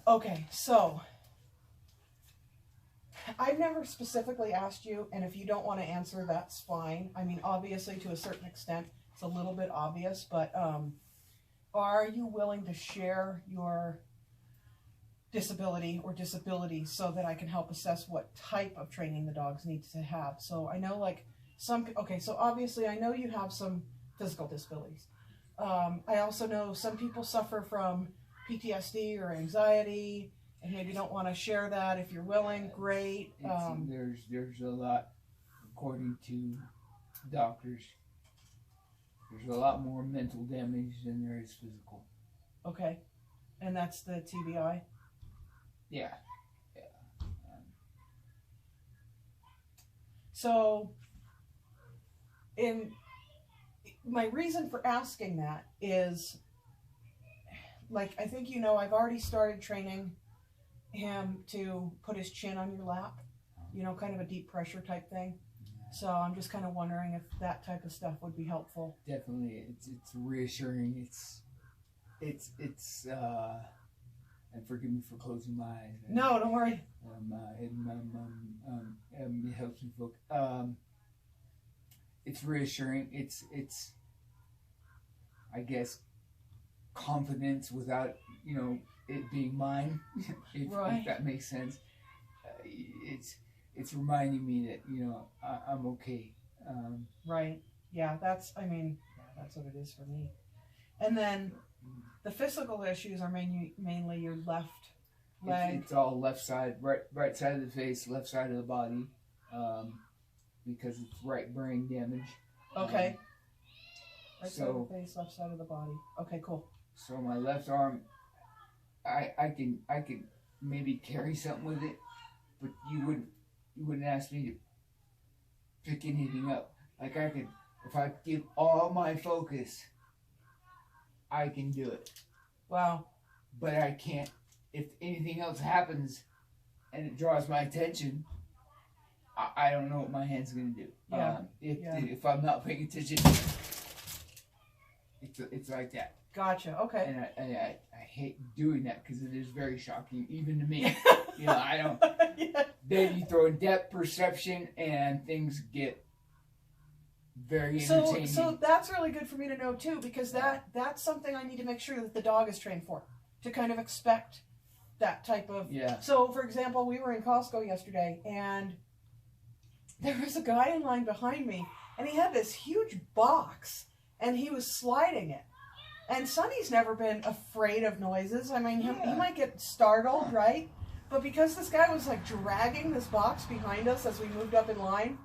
Okay, so I've never specifically asked you, and if you don't want to answer, that's fine. I mean, obviously, to a certain extent, it's a little bit obvious, but are you willing to share your disability or disabilities so that I can help assess what type of training the dogs need to have? So I know, like, okay, so obviously I know you have some physical disabilities. I also know some people suffer from PTSD or anxiety, and maybe don't want to share that. If you're willing, great. There's a lot, according to doctors, there's a lot more mental damage than there is physical. Okay, and that's the TBI? Yeah. So, my reason for asking that is, like, I think you know, I've already started training him to put his chin on your lap, you know, kind of a deep pressure type thing. So I'm just kind of wondering if that type of stuff would be helpful. Definitely, it's reassuring. It's and forgive me for closing my eyes. No, don't worry. It helps me focus. It's reassuring. It's I guess confidence without, you know, it being mine, if that makes sense. It's reminding me that, you know, I'm okay. Right. Yeah, that's what it is for me. And then the physical issues are mainly your left leg. It's all left side, right side of the face, left side of the body, because it's right brain damage. Okay. Right side of the face, left side of the body. Okay, cool. So my left arm, I can maybe carry something with it, but you wouldn't ask me to pick anything up. Like I could, if I give all my focus, I can do it. Wow. But I can't, if anything else happens and it draws my attention, I don't know what my hand's going to do. Yeah. If I'm not paying attention, it's like that. Gotcha. Okay. And I hate doing that because it is very shocking, even to me. You know, I don't. Yeah. Then you throw in depth perception, and things get very entertaining. So that's really good for me to know too, because that's something I need to make sure that the dog is trained for, to kind of expect that type of. Yeah. So, for example, we were in Costco yesterday, and there was a guy in line behind me, and he had this huge box, and he was sliding it. And Sonny's never been afraid of noises. I mean, he might get startled, right? But because this guy was like dragging this box behind us as we moved up in line,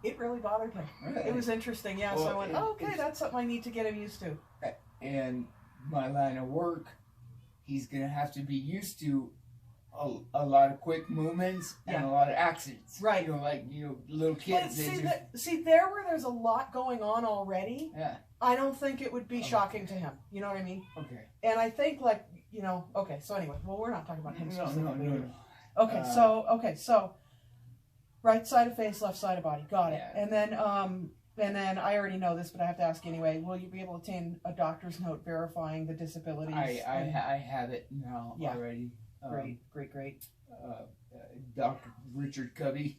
it really bothered him. Really? It was interesting, yeah. Well, so I went, okay, that's something I need to get him used to. And my line of work, he's going to have to be used to a lot of quick movements and a lot of accidents. Right. You know, like, you know, little kids. See, where there's a lot going on already, I don't think it would be shocking to him. You know what I mean? Okay. And I think, like, you know, okay, so anyway, well, we're not talking about him specifically. No. Okay, so right side of face, left side of body. Got it. And then I already know this, but I have to ask anyway. Will you be able to obtain a doctor's note verifying the disabilities? I have it now already. Great. Dr. Richard Covey,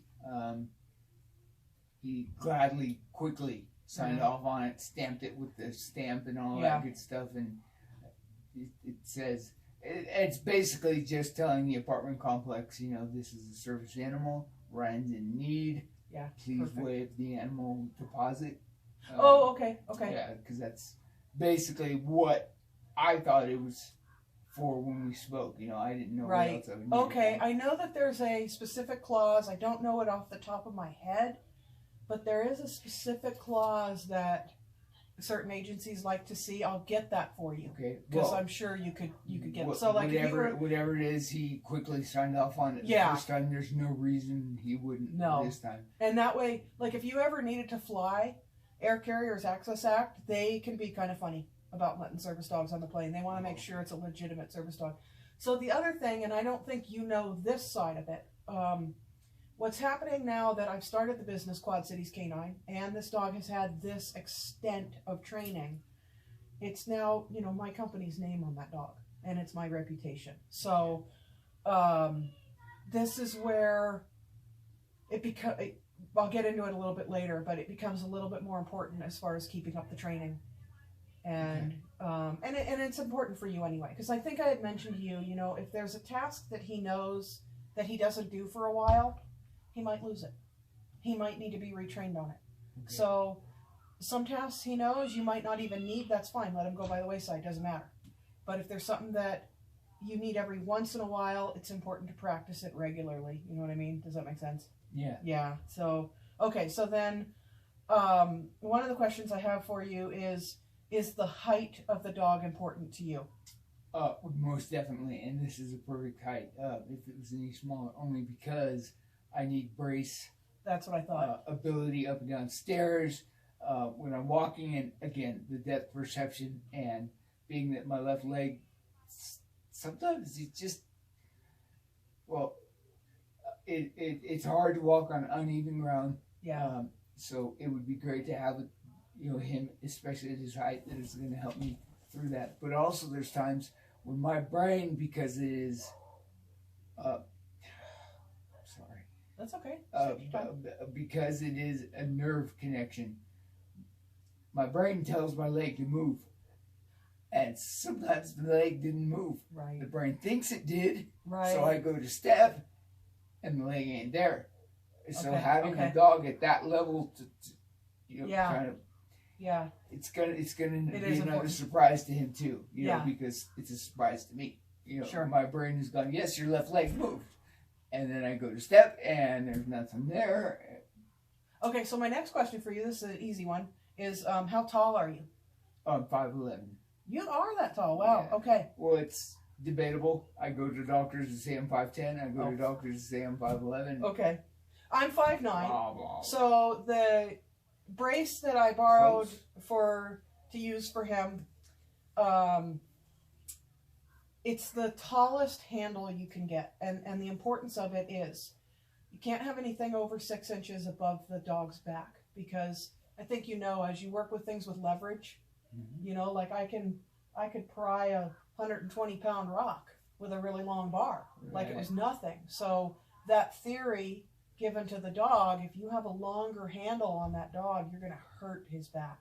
he gladly, quickly signed off on it, stamped it with the stamp and all that good stuff, and it says, it's basically just telling the apartment complex, you know, this is a service animal, Ryan's in need, please waive the animal deposit. Okay. Yeah, because that's basically what I thought it was for when we spoke. You know, I didn't know what else I would need. Okay, I know that there's a specific clause. I don't know it off the top of my head, but there is a specific clause that certain agencies like to see. I'll get that for you. Okay. Because I'm sure you could get it. So, like, whatever it is, he quickly signed off on it the first time. There's no reason he wouldn't this time. And that way, like, if you ever needed to fly, Air Carriers Access Act, they can be kind of funny about letting service dogs on the plane. They want to make sure it's a legitimate service dog. So the other thing, and I don't think you know this side of it, what's happening now that I've started the business Quad Cities Canine, and this dog has had this extent of training, it's now, you know, my company's name on that dog, and it's my reputation. So this is where I'll get into it a little bit later, but it becomes a little bit more important as far as keeping up the training. And and it's important for you anyway, because I think I had mentioned to you, you know, if there's a task that he knows that he doesn't do for a while, he might lose it. He might need to be retrained on it. Okay. So some tasks he knows you might not even need, that's fine. Let him go by the wayside, doesn't matter. But if there's something that you need every once in a while, it's important to practice it regularly. You know what I mean? Does that make sense? Yeah. Yeah. So, okay. So then one of the questions I have for you is the height of the dog important to you? Most definitely. And this is a perfect height. If it was any smaller, only because I need brace. That's what I thought. Ability up and down stairs. When I'm walking, and again, the depth perception, and being that my left leg, sometimes it just, well, it's hard to walk on uneven ground. Yeah. So it would be great to have, you know, him, especially at his height, that is going to help me through that. But also there's times when my brain, because it is, sorry. That's okay. Because it is a nerve connection, my brain tells my leg to move. And sometimes the leg didn't move. Right. The brain thinks it did. Right. So I go to step, and the leg ain't there. So Okay, having okay. a dog at that level to you know, Yeah. kind of, Yeah. it's gonna It be is another important. surprise to him too. You know, Yeah. because it's a surprise to me. You know, Sure. my brain has gone, yes, your left leg moved, and then I go to step, and there's nothing there. Okay, so my next question for you, this is an easy one, is how tall are you? I'm 5'11". You are that tall. Wow. Yeah. Okay. Well, it's debatable. I go to doctors and say I'm 5'10". I go Oh. to doctors and say I'm 5'11". Okay. I'm 5'9". Blah, blah. So the brace that I borrowed to use for him, it's the tallest handle you can get, and the importance of it is you can't have anything over 6 inches above the dog's back, because I think, you know, as you work with things with leverage, you know, like I could pry a 120-pound rock with a really long bar, like it was nothing. So that theory given to the dog, if you have a longer handle on that dog, you're going to hurt his back.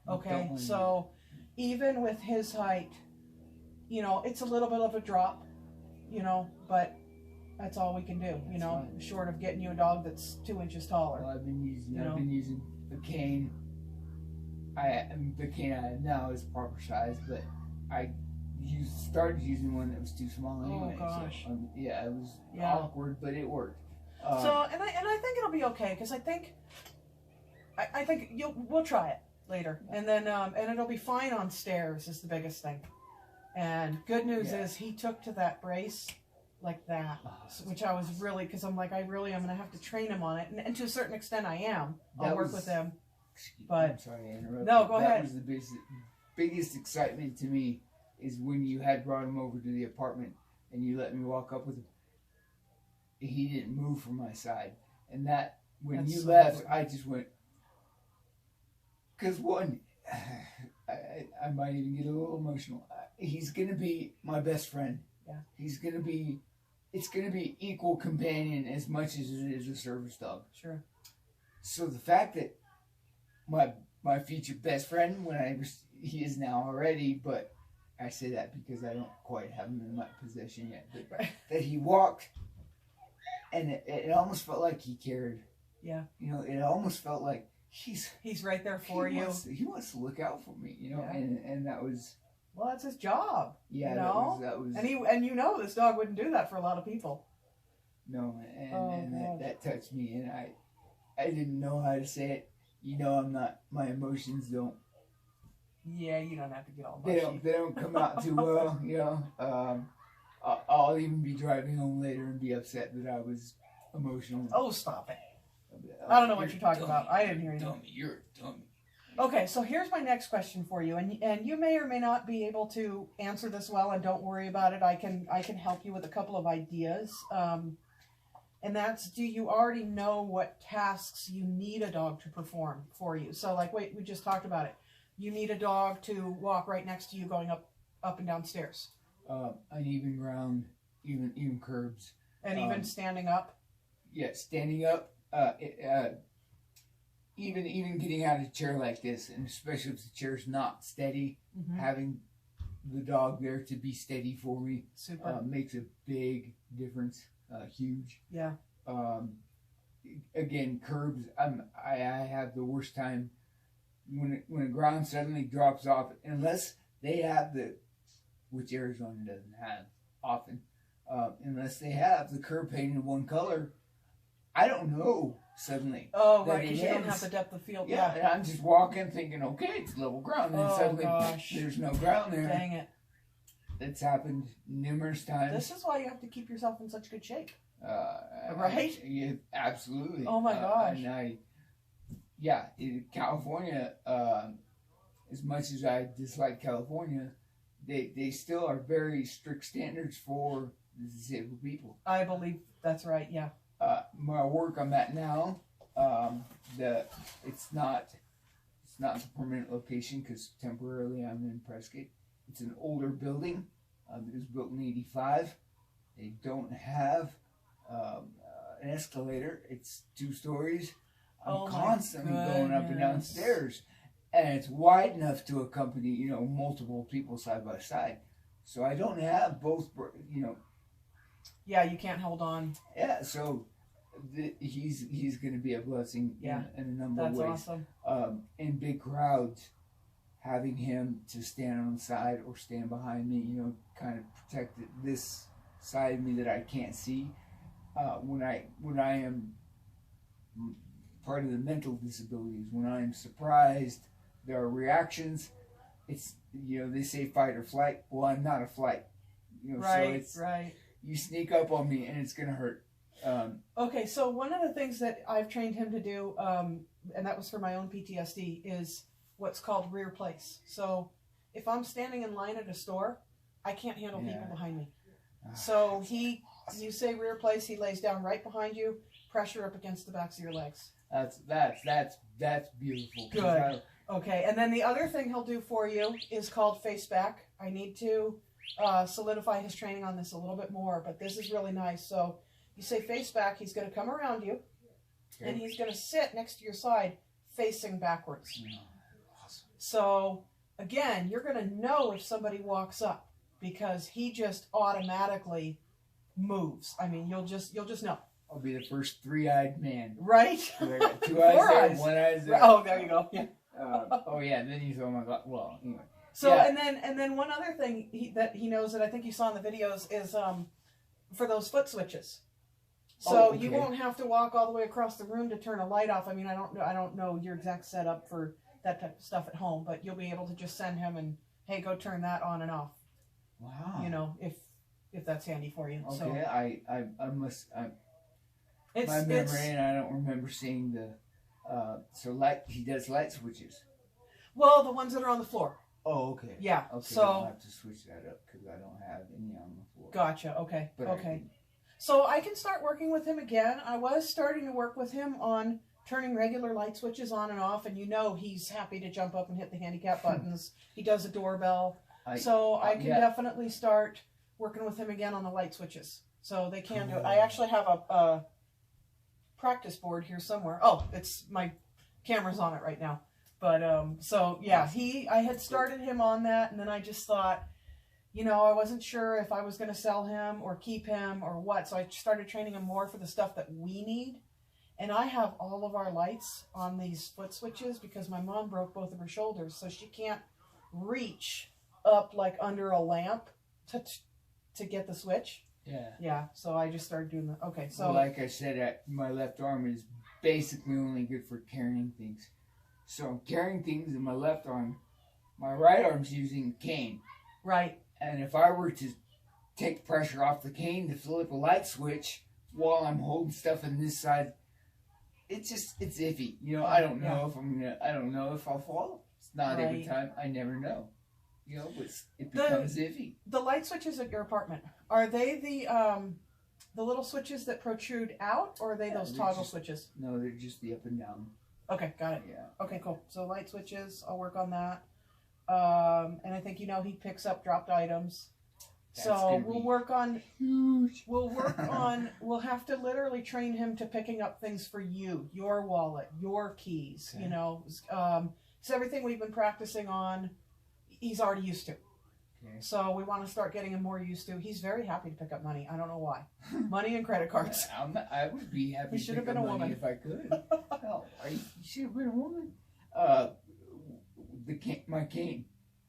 Okay, so even with his height, you know, it's a little bit of a drop, you know, but that's all we can do, you know, short of getting you a dog that's 2 inches taller. Well, I've been using the cane. The cane I have now is proper size, but I started using one that was too small anyway. Oh gosh. So, yeah, it was awkward, but it worked. So and I think it'll be okay, because I think we'll try it later, and then and it'll be fine on stairs is the biggest thing. And good news is he took to that brace like that, which I was really, because I'm like, I'm going to have to train him on it, and to a certain extent I am. I'll work with him. But I'm sorry to interrupt. No, go ahead. That was the biggest excitement to me, is when you had brought him over to the apartment and you let me walk up with him. He didn't move from my side, and that when you left, I just went. Because one, I might even get a little emotional. He's gonna be my best friend. Yeah. He's gonna be. It's gonna be equal companion as much as it is a service dog. Sure. So the fact that my future best friend, he is now already, but I say that because I don't quite have him in my possession yet. But that he walked, and it almost felt like he cared. Yeah. You know, it almost felt like he's right there for you. He wants to look out for me. You know, Yeah. and that was. Well, that's his job. Yeah, you know? that was. And you know, this dog wouldn't do that for a lot of people. No, and that touched me, and I didn't know how to say it. You know, I'm not. My emotions don't. Yeah, you don't have to get all mushy. They don't come out too well. You know, I'll even be driving home later and be upset that I was emotional. Oh, stop it! I don't know what you're talking about. I didn't hear you. You're a dummy. Okay, so here's my next question for you, and you may or may not be able to answer this well, and don't worry about it. I can help you with a couple of ideas. And that's, do you already know what tasks you need a dog to perform for you? So, like, we just talked about it. You need a dog to walk right next to you going up and down stairs. Uneven ground, even curbs. And even standing up? Yeah, standing up. Even getting out of a chair like this, and especially if the chair's not steady, having the dog there to be steady for me makes a big difference. Huge. Yeah. Again, curbs. I have the worst time when the ground suddenly drops off, unless they have which Arizona doesn't have often, unless they have the curb painted one color. I don't know suddenly. Oh, right, because you don't have the depth of field. Yeah, and I'm just walking thinking, okay, it's level ground, and suddenly there's no ground there. Dang it. It's happened numerous times. This is why you have to keep yourself in such good shape. Right? Yeah, absolutely. Oh my gosh. And in California, as much as I dislike California, they still are very strict standards for disabled people. I believe that's right, yeah. My work I'm at now, it's not the permanent location because temporarily I'm in Prescott. It's an older building. It was built in '85. They don't have an escalator. It's 2 stories. I'm constantly going up and down stairs, and it's wide enough to accompany multiple people side by side. So I don't have both. Yeah, you can't hold on. Yeah, so he's going to be a blessing in a number of ways. That's awesome. In big crowds, having him to stand on the side or stand behind me, kind of protect this side of me that I can't see. When I am part of the mental disabilities, when I am surprised, there are reactions. It's they say fight or flight. Well, I'm not a flight. Right, so right. You sneak up on me and it's gonna hurt. Okay, so one of the things that I've trained him to do, and that was for my own PTSD, is what's called rear place. So if I'm standing in line at a store, I can't handle people behind me. So you say rear place, he lays down right behind you, pressure up against the backs of your legs. That's beautiful. Good. Okay, and then the other thing he'll do for you is called face back. I need to solidify his training on this a little bit more, but this is really nice. So you say face back, he's going to come around you, and he's going to sit next to your side facing backwards. Awesome. So again, you're going to know if somebody walks up because he just automatically moves. I mean, you'll just know. I'll be the first 3-eyed man. Right? I got 2 eyes there, 1 eye there. Oh, there you go. Yeah. And then you throw my God. Well, anyway. So and then one other thing that he knows that I think you saw in the videos is for those foot switches. So you won't have to walk all the way across the room to turn a light off. I mean, I don't know your exact setup for that type of stuff at home, but you'll be able to just send him and hey, go turn that on and off. Wow. If that's handy for you. Okay, So I must. My memory, and I don't remember seeing the. He does light switches. Well, the ones that are on the floor. Oh, okay. Yeah. Okay, So I'll have to switch that up because I don't have any on the floor. Gotcha. Okay. But okay. So I can start working with him again. I was starting to work with him on turning regular light switches on and off, and he's happy to jump up and hit the handicap buttons. He does a doorbell. I can definitely start working with him again on the light switches. So they can do it. I actually have a practice board here somewhere. Oh, it's my camera's on it right now. But I had started him on that, and then I just thought, I wasn't sure if I was going to sell him or keep him or what. So I started training him more for the stuff that we need. And I have all of our lights on these foot switches because my mom broke both of her shoulders, so she can't reach up like under a lamp to get the switch. Yeah. Yeah. So I just started doing that. Okay. So like I said, my left arm is basically only good for carrying things. So I'm carrying things in my left arm. My right arm's using a cane. Right. And if I were to take pressure off the cane to flip a light switch while I'm holding stuff in this side, it's iffy. I don't know if I don't know if I'll fall. It's not every time. I never know. But it becomes iffy. The light switches at your apartment, are they the little switches that protrude out, or are they those toggle switches? No, they're just the up and down. Okay, got it. Yeah. Okay, cool. So light switches, I'll work on that. And I think he picks up dropped items. So we'll work on, huge. we'll have to literally train him to picking up things for you, your wallet, your keys, Okay. you know. So everything we've been practicing on, he's already used to. Okay. So we want to start getting him more used to. He's very happy to pick up money. I don't know why. Money and credit cards. I would be happy He to should pick have up been a money woman. if I could. No, you should have been a woman. My cane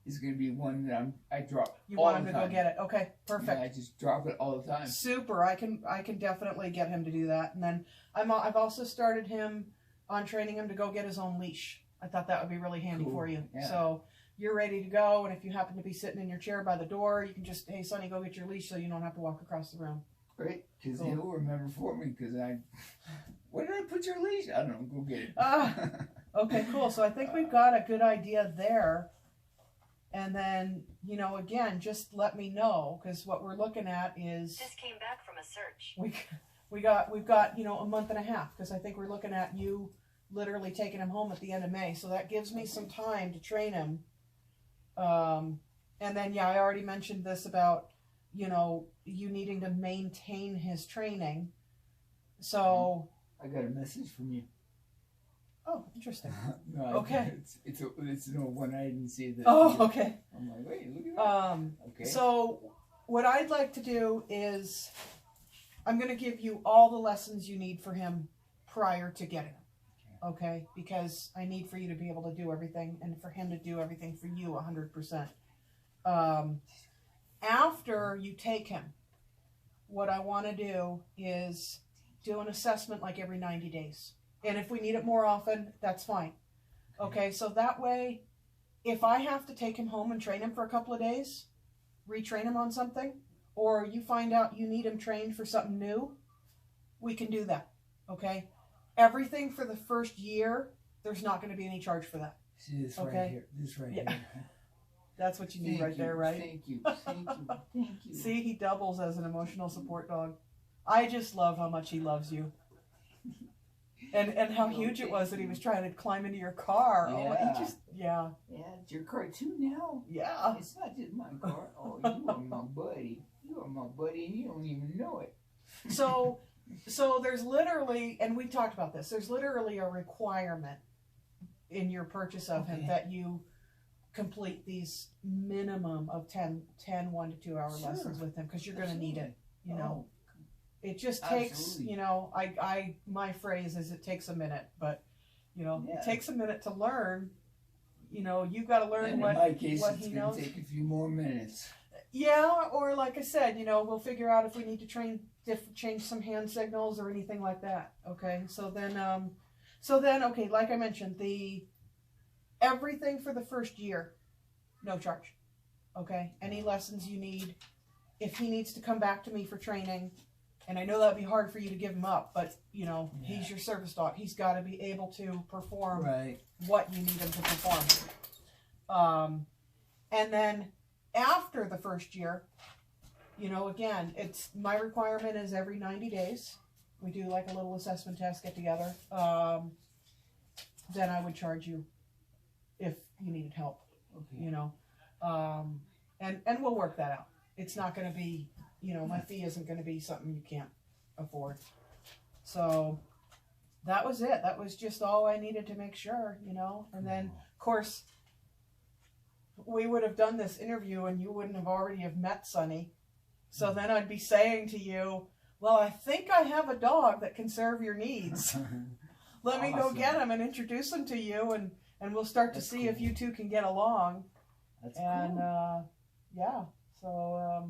is going to be one that I drop. You all want him the to go time. get it? Okay, perfect. Yeah, I just drop it all the time. Super. I can definitely get him to do that. And then I've also started him on training him to go get his own leash. I thought that would be really handy Cool. for you. Yeah. So you're ready to go, and if you happen to be sitting in your chair by the door, you can just, hey Sonny, go get your leash so you don't have to walk across the room. Great, because Cool. he'll remember for me. Because where did I put your leash? I don't know. Go get it. Okay, cool. So I think we've got a good idea there. And then, you know, again, just let me know, because what we're looking at is Just came back from a search. we've got, you know, a month and a half, because I think we're looking at you literally taking him home at the end of May. So that gives me some time to train him. And then, yeah, I already mentioned this about, you know, you needing to maintain his training. So, I got a message from you. oh, interesting. No, Okay. It's no one I didn't see that. Oh, okay. I'm like, wait, look at that. Okay. So what I'd like to do is I'm going to give you all the lessons you need for him prior to getting him. Okay? Because I need for you to be able to do everything and for him to do everything for you 100%. After you take him, what I want to do is do an assessment like every 90 days. And if we need it more often, that's fine. Okay, so that way, if I have to take him home and train him for a couple of days, retrain him on something, or you find out you need him trained for something new, we can do that. Okay? Everything for the first year, there's not going to be any charge for that. See this Okay. right here. This right Yeah. here. That's what you need Thank right there, you, right? Thank you. Thank you. Thank you. See, he doubles as an emotional support dog. I just love how much he loves you. And how huge it was that he was trying to climb into your car. Oh, Yeah. he just, yeah. Yeah, it's your car too now. Yeah. It's not just my car. Oh, you are my buddy. You are my buddy, and you don't even know it. So there's literally, and we talked about this, there's literally a requirement in your purchase of him Okay. that you complete these minimum of 10 1 to 2 hour Sure. lessons with him, because you're going to need it, you know. Oh, It just takes, Absolutely. you know, my phrase is it takes a minute, but, you know, Yeah. it takes a minute to learn. You know, you've got to learn and in what my case, what it's he going knows. to take a few more minutes. Yeah, or like I said, you know, we'll figure out if we need to change some hand signals or anything like that. Okay, so then, okay, like I mentioned, everything for the first year, no charge. Okay, any lessons you need, if he needs to come back to me for training, and I know that'd be hard for you to give him up, but you know, Yeah. he's your service dog. He's got to be able to perform Right. what you need him to perform. And then after the first year, you know, again, it's my requirement is every 90 days. We do like a little assessment test, get together. Then I would charge you if you needed help, Okay. you know. And we'll work that out. It's not going to be, you know, my fee isn't going to be something you can't afford. So that was it. That was just all I needed to make sure, you know. And then, of course, we would have done this interview and you wouldn't have already have met Sonny. So then I'd be saying to you, well, I think I have a dog that can serve your needs. Let me go Awesome. get him and introduce him to you, and we'll start to That's see if cool. you two can get along. That's And cool. yeah, so